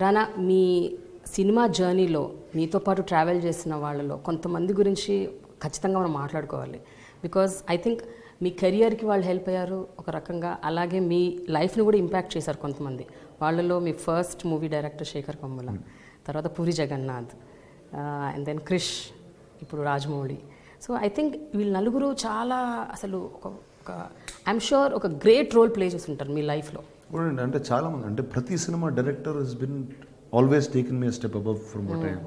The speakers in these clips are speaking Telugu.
రానా, మీ సినిమా జర్నీలో మీతో పాటు ట్రావెల్ చేసిన వాళ్ళలో కొంతమంది గురించి ఖచ్చితంగా మనం మాట్లాడుకోవాలి. బికాజ్ ఐ థింక్ మీ కెరియర్కి వాళ్ళు హెల్ప్ అయ్యారు ఒక రకంగా, అలాగే మీ లైఫ్ని కూడా ఇంపాక్ట్ చేశారు కొంతమంది. వాళ్ళలో మీ first movie director Shekhar Kammula, తర్వాత పూరి జగన్నాథ్, అండ్ దెన్ క్రిష్, ఇప్పుడు రాజమౌళి. సో ఐ థింక్ వీళ్ళు నలుగురు చాలా అసలు ఒక ఐఎమ్ షూర్ ఒక గ్రేట్ రోల్ ప్లే చేస్తుంటారు మీ లైఫ్లో. అంటే చాలామంది, అంటే ప్రతి cinema director he's been always taken me step above from what I am.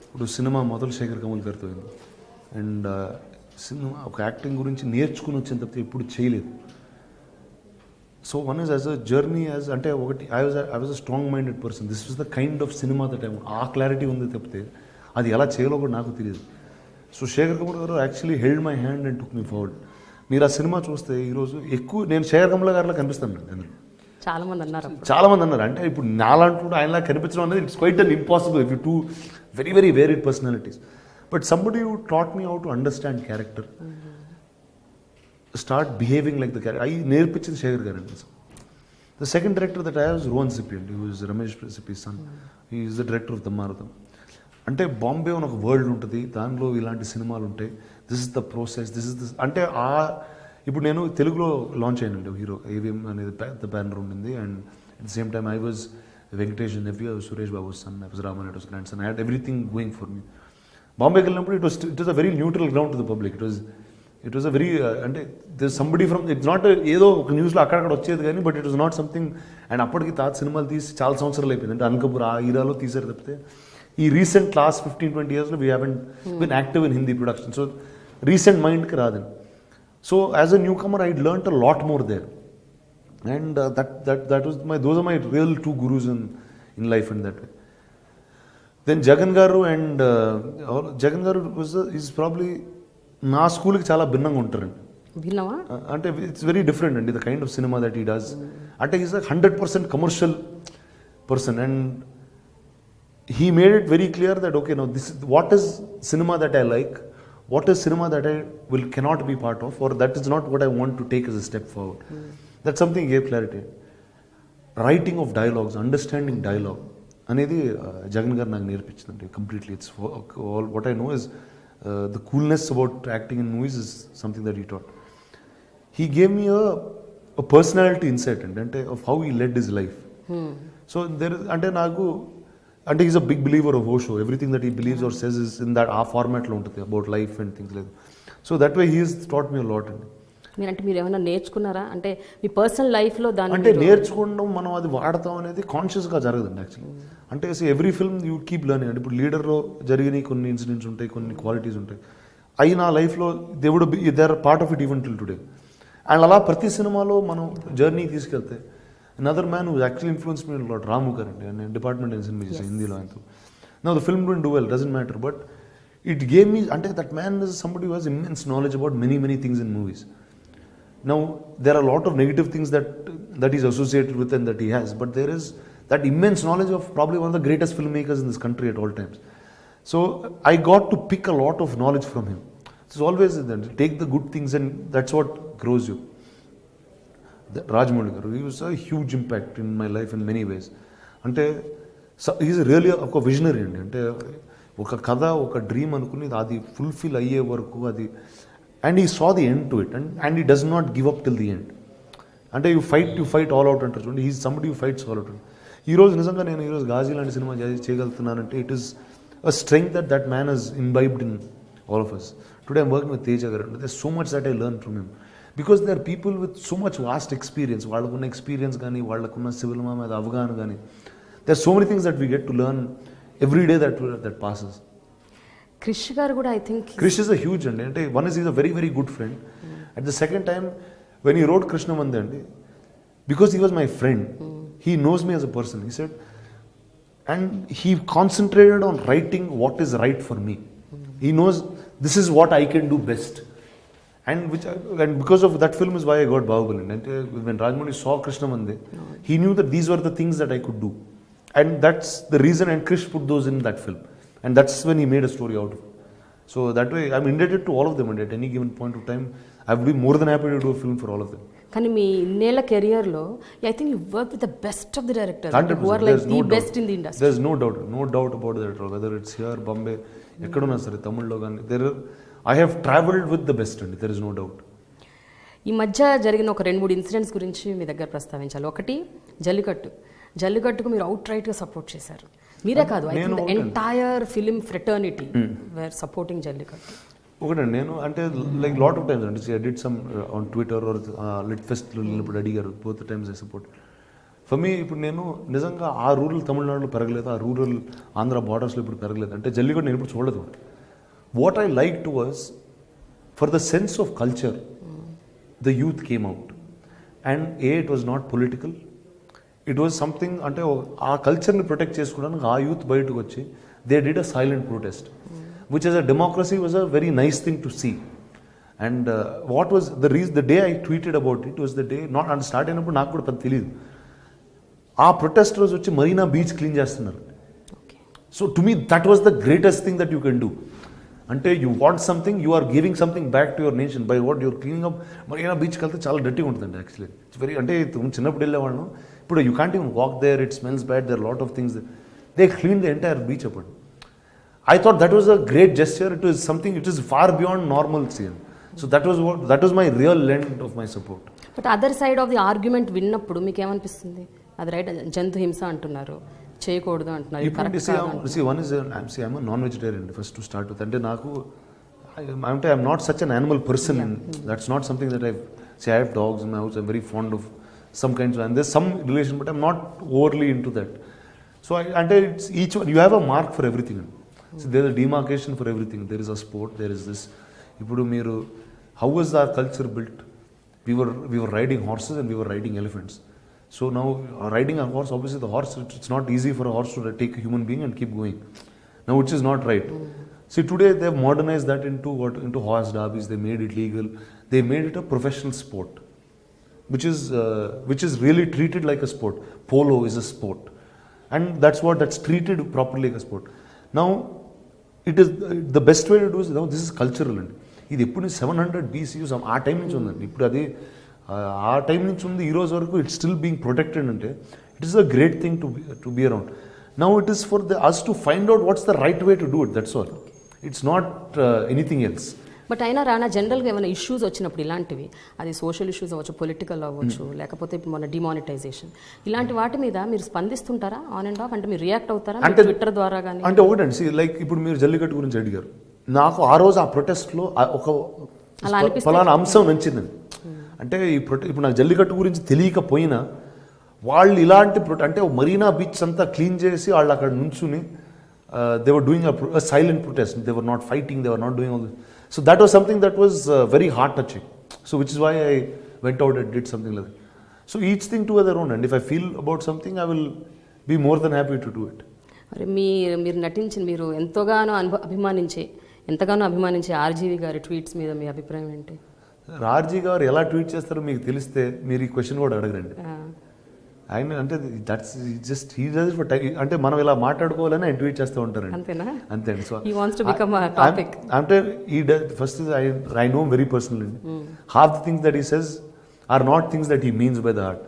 ఇప్పుడు సినిమా మొదలు శేఖర్ కమల్ గారితో అయింది. అండ్ సినిమా ఒక యాక్టింగ్ గురించి నేర్చుకుని వచ్చిన తప్పితే ఎప్పుడు చేయలేదు. So one is as a journey as, అంటే ఒకటి I was a strong minded person. This was the kind of cinema that I, ఆ క్లారిటీ ఉంది తప్పితే అది ఎలా చేయాలో కూడా నాకు తెలియదు. సో శేఖర్ కమల్ గారు actually held my hand and took me forward. మీరు ఆ సినిమా చూస్తే ఈరోజు ఎక్కువ నేను శేఖర్ కమల్ గారిలా కనిపిస్తాను. నేను చాలామంది అన్నారు అంటే ఇప్పుడు నాలంటూ ఆయనలా కనిపించడం అనేది it's quite un impossible if you to very very varied personalities. But somebody who taught me how to understand character, start behaving like the character, అవి నేర్పించింది శేఖర్ గారు అండి. The second director that I was Rohan Sippi అండి, who is Ramesh Sippi son. He is the director of దమ్మారథం. అంటే బాంబే అని ఒక వరల్డ్ ఉంటుంది, దానిలో ఇలాంటి సినిమాలు ఉంటాయి. This is the process, this is this అంటే ఇప్పుడు నేను తెలుగులో లాంచ్ అయినండి హీరో ఏవిఎం అనేది పెద్ద బ్యానర్ ఉండింది. And at the same time I was Venkatesh nephew, Suresh Babu son, I was Ramanaidu's grandson. I had everything going for me. బాంబేకి వెళ్ళినప్పుడు it was a very neutral ground to the public. It was a very, అంటే this somebody from, it's not ఏదో ఒక న్యూస్లో అక్కడక్కడ వచ్చేది కానీ, but it was not something. And అప్పటికి తాత సినిమాలు తీసి చాలా సంవత్సరాలు అయిపోయింది. అంటే అనకపూర్ ఆ హీరాలో తీసారు తప్పితే ఈ రీసెంట్ లాస్ట్ 15-20 yearsలో we haven't been active in Hindi production. So recent మైండ్కి రాదండి. So as a newcomer, I learnt a lot more there, and that was those are my real two gurus in life in that way. Then Jagan Garu and Jagan Garu is probably na school ki chala binnanga untarandi. Binnava? Ante it's very different and the kind of cinema that he does. Ante he's a 100% commercial person, and he made it very clear that okay, now this is what is cinema that I like. What is cinema that I cannot be part of, or that is not what I want to take as a step forward. That's something gave clarity. Writing of dialogues, understanding dialogue అనేది జగన్ గారు నాకు నేర్పించిందండి completely. It's all what I know is the coolness about acting in movies is something that he taught. He gave me a personality insight అండి, అంటే of how he led his life. So there అంటే నాకు అంటే is a big believer of Osho. Everything that he believes are says is in that ఆ ఫార్మాట్లో ఉంటుంది about life and things like. So that way he is taught me lot అండి. మీరు ఏమైనా నేర్చుకున్నారా అంటే మీ పర్సనల్ లైఫ్లో దాన్ని? అంటే నేర్చుకోవడం, మనం అది వాడతాం అనేది కాన్షియస్గా జరగదండి యాక్చువల్లీ. అంటే every film you keep learning. అంటే ఇప్పుడు లీడర్లో జరిగిన కొన్ని ఇన్సిడెంట్స్ ఉంటాయి, కొన్ని క్వాలిటీస్ ఉంటాయి, అవి నా లైఫ్లో they would be there part of it even till today. And అలా ప్రతి సినిమాలో మనం జర్నీ తీసుకెళ్తే another man who actually influenced me a lot, Ramu Karandi, and department in cinema Hindilo antu. Now the film didn't do well, doesn't matter, but it gave me, ante that man is somebody who has immense knowledge about many things in movies. Now there are a lot of negative things that he's associated with and that he has, but there is that immense knowledge of probably one of the greatest filmmakers in this country at all times. So I got to pick a lot of knowledge from him. It's always that, take the good things and that's what grows you. Rajamouli గారు, he was a huge impact in my life in many ways. అంటే హీజ్ రియల్లీ ఒక విజనరీ అండి. అంటే ఒక కథ, ఒక డ్రీమ్ అనుకుని అది ఫుల్ఫిల్ అయ్యే వరకు అది, and he saw the end to it, and he does not give up till the end. అంటే యూ ఫైట్ ఆల్ అవుట్ అంటారు చూడండి, he's somebody you fights all out. ఈరోజు నిజంగా నేను ఈరోజు గాజీ లాంటి సినిమా చేయగలుగుతున్నానంటే it is a strength that man has imbibed in all of us. Today I'm working with Teja garu. There so much that I learn from him. Because they are people with so much vast experience. వాళ్ళకున్న ఎక్స్పీరియన్స్ కానీ, వాళ్ళకున్న సివిల్ మా మీద అవగాహన కానీ, they are so many things that we get to learn every day that passes. Krish garu కూడా I think Krish is a huge అండి. అంటే one is a very good friend. At the second time when he rode కృష్ణమంది అండి, because he was my friend, he knows me as a person, he said, and he concentrated on writing what is right for me. He knows this is what I can do best. And because of that film is why I got Bahubali. And when Rajamouli saw Krishnamandi, he knew that these were the things that I could do, and that's the reason. And Krish put those in that film, and that's when he made a story out of it. So that way, I'm indebted to all of them. And at any given point of time, I would be more than happy to do a film for all of them. కానీ మీ ఇన్నేళ్ల కెరియర్లో I think you work with the best of the directors who are like the best in the industry. There's no doubt about that. Whether it's here, Bombay, ఎక్కడున్నా సరే, తమిళ్లో కానీ I have travelled with the best అండి. There is no doubt. ఈ మధ్య జరిగిన ఒక 2-3 ఇన్సిడెంట్స్ గురించి మీ దగ్గర ప్రస్తావించాలి. ఒకటి జల్లికట్టుకు మీరు అవుట్ రైట్గా సపోర్ట్ చేశారు. మీరే కాదు, I think the entire film fraternity were supporting Jallikattu. ఒకటండి, నేను అంటే లైక్ లాట్ ఆఫ్ టైమ్స్ అంటే I did some on Twitter or lit ఫెస్ట్లో వెళ్ళినప్పుడు అడిగారు, both times I support. For me ఇప్పుడు నేను నిజంగా ఆ రూరల్ తమిళనాడులో పెరగలేదు, ఆ రూరల్ ఆంధ్ర బార్డర్స్లో ఇప్పుడు పెరగలేదు అంటే జల్లికట్టు నేను ఇప్పుడు చూడలేదు. What I like to was for the sense of culture the youth came out and it was not political, it was something అంటే ఆ కల్చర్ని ప్రొటెక్ట్ చేసుకోవడానికి ఆ యూత్ బయటకు వచ్చి they did a silent protest, which as a democracy was a very nice thing to see. And what was the reason, the day I tweeted about it was the day, not and start అయినప్పుడు నాకు కూడా పెద్ద తెలియదు, ఆ ప్రొటెస్టర్స్ వచ్చి మరీనా బీచ్ క్లీన్ చేస్తున్నారు. So to me that was the greatest thing that you can do. అంటే you want something, you are giving something back to your nation by what your cleaning up. Marina బీచ్కి వెళ్తే చాలా డర్టీగా ఉంటుందండి యాక్చువల్లీ. ఇట్స్ వెరీ అంటే చిన్నప్పుడు వెళ్ళేవాళ్ళం, ఇప్పుడు you can't even walk there, it smells bad, there lot of things, they clean the entire beach అప్పుడు. I thought that was a great gesture. It was something, it is far beyond normalcy. So that was my real lend of my support. But other side of the argument విన్నప్పుడు మీకు ఏమనిపిస్తుంది? అది రైట్, జంతు హింస అంటున్నారు, చేయకూడదు అంటున్నారు. I'm a non-vegetarian first to start with. అంటే నాకు I'm not such an animal person. That's not something that I have dogs in my house. I'm very fond of some kinds of, and there's some relation, but I'm not overly into that. So it's each one, you have a mark for everything. So there is a demarcation for everything. There is a sport, there is this. Ipudu meeru, how was our culture built? We were riding horses and we were riding elephants. So now riding a horse, obviously the horse, it's not easy for a horse to take a human being and keep going. Now which is not right. See today they have modernized that into horse derbies. They made it legal. They made it a professional sport, which is really treated like a sport. Polo is a sport, and that's treated properly like a sport. Now it is the best way to do is, now this is cultural అండి. ఇది ఎప్పుడు 700 BC ఆ టైం నుంచి ఉందండి. ఇప్పుడు అది ఆ టైం నుంచి ఉంది, ఈ రోజు వరకు ఇట్స్ స్టిల్ బీయింగ్ ప్రొటెక్టెడ్. అంటే it is a great thing to be around. Now it is for us to find out what's the right way to do it, that's all. It's not anything else. But అయినా రానా, జనరల్గా ఏమైనా ఇష్యూస్ వచ్చినప్పుడు ఇలాంటివి, అది సోషల్ ఇష్యూస్ అవ్వచ్చు, పొలిటికల్ అవ్వచ్చు, లేకపోతే ఇప్పుడు మన డిమానిటైజేషన్, ఇలాంటి వాటి మీద మీరు స్పందిస్తుంటారా ఆన్ అండ్ ఆఫ్? అంటే మీరు రియాక్ట్ అవుతారా అంటే ట్విట్టర్ ద్వారా కానీ? అంటే ఒకటండి, లైక్ ఇప్పుడు మీరు జల్లికట్టు గురించి అడిగారు, నాకు ఆ రోజు ఆ ప్రొటెస్ట్లో ఒక ఫలానా అంశం నచ్చిందండి. అంటే ఇప్పుడు నాకు జల్లికట్టు గురించి తెలియకపోయినా వాళ్ళు ఇలాంటి అంటే మరీనా బీచ్ అంతా క్లీన్ చేసి వాళ్ళు అక్కడ నుంచుని they were doing a silent protest, they were not fighting, they were not doing all this. So that was something that was very heart touching. So which is why I went out and did something like that. So each thing to their own, and if I feel about something, I will be more than happy to do it. మరి మీరు నటించిన, మీరు ఎంతగానో అభిమానించే ఆర్జీవి గారి ట్వీట్స్ మీద మీ అభిప్రాయం ఏంటి? ఆర్జీ గారు ఎలా ట్వీట్ చేస్తారో మీకు తెలిస్తే మీరు ఈ క్వశ్చన్ కూడా అడగరండి. ఆయన అంటే that's just he does for అంటే మనం ఇలా మాట్లాడుకోవాలని ఆయన ట్వీట్ చేస్తూ ఉంటారండి. అంతేనా? అంతే. So he wants to become a topic. అంటే ఈ first I know very personal అండి. Half the things that he says are not things that he means by the heart.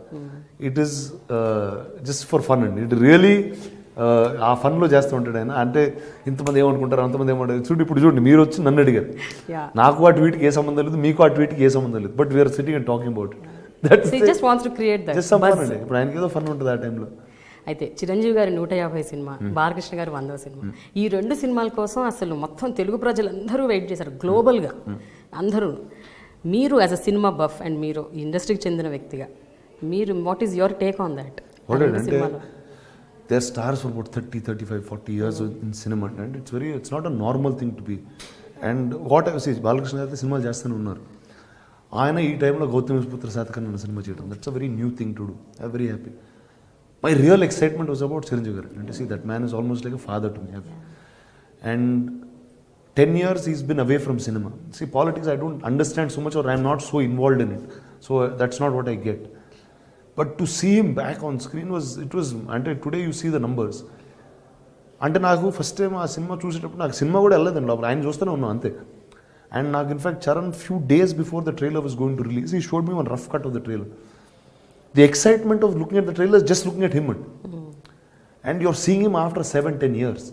It is just for fun అండి. ఇట్ రియలీ ఆ ఫన్లో చేస్తూ ఉంటాడు ఆయన. అంటే ఇంతమంది ఏమనుకుంటారు, అంతమంది ఏమంటారు. ఇప్పుడు చూడండి, మీరు వచ్చి నన్ను అడిగారు, నాకు ఆ ట్వీట్కి ఏ సంబంధం లేదు, మీకు ఆ ట్వీట్కి ఏ సంబంధం లేదు, but we're sitting and talking about it. ఇప్పుడు ఆయనకి ఏదో ఫన్ ఉంటుంది ఆ టైంలో. అయితే చిరంజీవి గారి 150 సినిమా, బాలకృష్ణ గారి 100వ సినిమా, ఈ 2 సినిమాల కోసం అసలు మొత్తం తెలుగు ప్రజలందరూ వెయిట్ చేశారు గ్లోబల్గా అందరూ. మీరు as a cinema buff and మీరు ఇండస్ట్రీకి చెందిన వ్యక్తిగా, మీరు what is your take on that? They are stars for about 30, 35, 40 years in cinema, and it's not a normal thing to be. And what I say, Balakrishna గారు సినిమాలు చేస్తూనే ఉన్నారు. ఆయన ఈ టైంలో గౌతమిపుత్ర శాతకర్ణి అన్న సినిమా చేయడం, that's a very new thing to do. I very happy. My real excitement was about Chiranjeevi garu. అంటే see that man is almost like a father to me. And 10 years he's been away from cinema. See, politics I don't understand so much, or I'm not so involved in it. So that's not what I get. But to see him back on screen was అంటే today you see the numbers. అంటే నాకు ఫస్ట్ టైం ఆ సినిమా చూసేటప్పుడు నాకు సినిమా కూడా వెళ్ళలేదండి లోపల, ఆయన చూస్తూనే ఉన్నాం అంతే. And నాకు in fact Charan few days before the trailer was going to release, he showed me one rough cut of the trailer. The excitement of looking at the trailer is just looking at him. And you're seeing him after 7-10 years,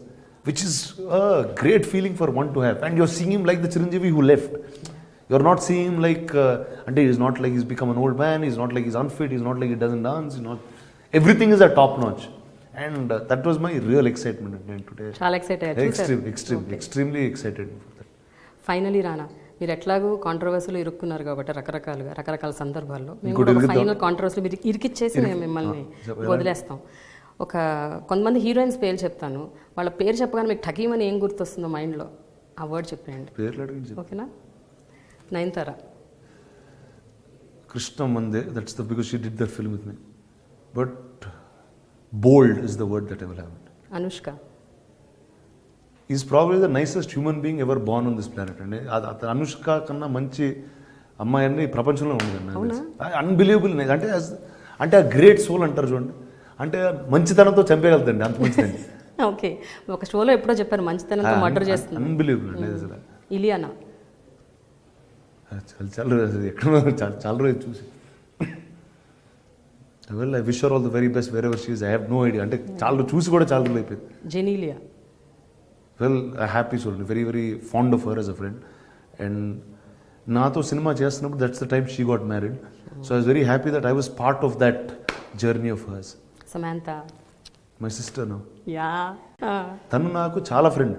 which is a great feeling for one to have. And you're seeing him like the Chiranjeevi who left. You're not seeing him like, and he's not like he's become an old man, he's not like he's unfit, he's not like he doesn't dance, he's not, everything is at top notch. And that was my real excitement today. చాలా ఎక్సైట్ అయ్యారు. Extremely excited for that. Finally రానా, మీరు ఎట్లాగూ కాంట్రవర్సీలో ఇరుక్కున్నారు కాబట్టి రకరకాల సందర్భాల్లో మేము ఇంకోటి కూడా ఒక ఇరుకుతాం. ఫైనల్ కాంట్రవర్సీలో మీరు ఇరికిచ్చేసి మేము మిమ్మల్ని వదిలేస్తాం. కొంతమంది హీరోయిన్స్ పేరు చెప్తాను, వాళ్ళ పేరు చెప్పగానే మీకు ఠకీమని ఏం గుర్తొస్తుందో మైండ్లో ఆ వర్డ్ చెప్పండి. పేర్లు అడిగింది ఓకేనా? Nayanthara. Krishna Mande, that's the because she did that film with me. But bold is the word that I will have. Anushka. He's probably the nicest human being ever born on this planet. And Anushka కన్నా మంచి అమ్మాయి అన్ని ప్రపంచంలో ఉండదు. అన్బిలీవబుల్. అంటే ఆ గ్రేట్ సోల్ అంటారు చూడండి, అంటే మంచితనంతో చంపేయగలుగుతండి, అంత మంచిదండి. ఓకే, ఒక షోలో ఎప్పుడో చెప్పారు మంచితనంతో మర్డర్ చేస్తుంది. అన్బిలీవబుల్ అండి అసలు. ఇలియానా. చాలా రోజు చూసి well I wish her all the very best wherever she is. I have no idea, అంటే చాలా చూసి కూడా చాలా రోజులు అయిపోయింది. Genelia. Well I happy soul, very very fond of her as a friend. And నాతో సినిమా చేస్తున్నప్పుడు that's the time she got married. So I was very happy that I was part of that journey of hers. Samantha. My sister no. Yeah. తను నాకు చాలా ఫ్రెండ్.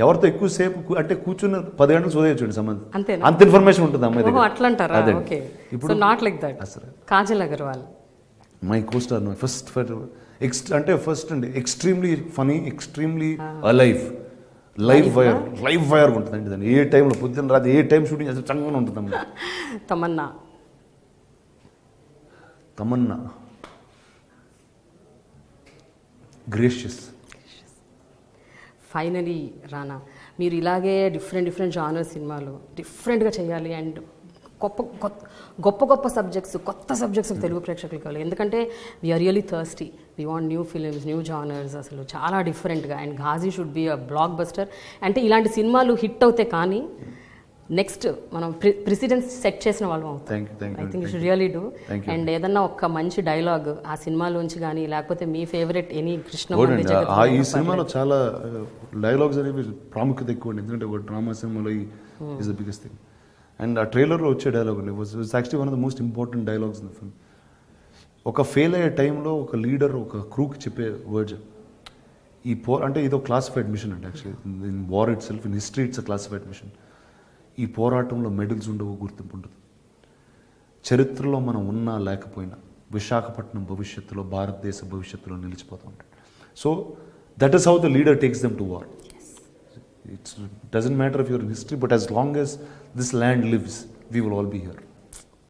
ఎవరితో ఎక్కువసేపు అంటే కూర్చున్న 10 గంటలు సోదేయచ్చు సంబంధం, అంతేనా? అంత ఇన్ఫర్మేషన్ ఉంటుంది అమ్మాయి దగ్గర. అట్లా అంటారా? ఓకే, ఇప్పుడు not like that. Kajal Aggarwal. My costar, my first అంటే ఫస్ట్ అండి, extremely funny, extremely alive, live wire ఉంటుందండి దాన్ని. ఏ టైంలో పొద్దున్న రాత్రి ఏ టైం షూటింగ్ అసలు చక్కగా ఉంటుందమ్మా. తమన్నా గ్రేషియస్. ఫైనలీ రానా, మీరు ఇలాగే డిఫరెంట్ జానర్ సినిమాలు డిఫరెంట్గా చేయాలి అండ్ గొప్ప సబ్జెక్ట్స్, కొత్త సబ్జెక్ట్స్ తెలుగు ప్రేక్షకులు కావాలి. ఎందుకంటే we are really thirsty, we want new films, new genres, అసలు చాలా డిఫరెంట్గా. And Ghazi should be a blockbuster. అంటే ఇలాంటి సినిమాలు హిట్ అవుతాయి, కానీ నెక్స్ట్ మనం ప్రెసిడెన్స్ సెట్ చేసిన వాళ్ళం అవుతాం. I think you should really do. And ఏదన్నా ఒక మంచి డైలాగ్ ఆ సినిమాలోంచి కానీ, లేకపోతే మీ ఫేవరెట్ ఎనీ కృష్ణ. ఈ సినిమాలో చాలా డైలాగ్స్ అనేవి ప్రాముఖ్యత ఎక్కువ అండి, ఎందుకంటే ఒక డ్రామా సినిమాలో is the biggest thing. And ఆ ట్రైలర్లో వచ్చే డైలాగ్ అండి was actually one of the most important dialogues in the film. ఒక ఫెయిల్ అయ్యే టైంలో ఒక లీడర్ ఒక క్రూకి చెప్పే వర్డ్స్, అంటే ఇదో క్లాసిఫైడ్ మిషన్ అండి. Actually in war itself, in history it's a classified mission. ఈ పోరాటంలో మెడల్స్ ఉండవు, గుర్తింపు ఉండదు. చరిత్రలో మనం ఉన్నా లేకపోయినా విశాఖపట్నం భవిష్యత్తులో, భారతదేశ భవిష్యత్తులో నిలిచిపోతూ ఉంటాడు. So that is how the leader takes them to war. It doesn't matter if you're in history, but as long as this land lives, we will all be here.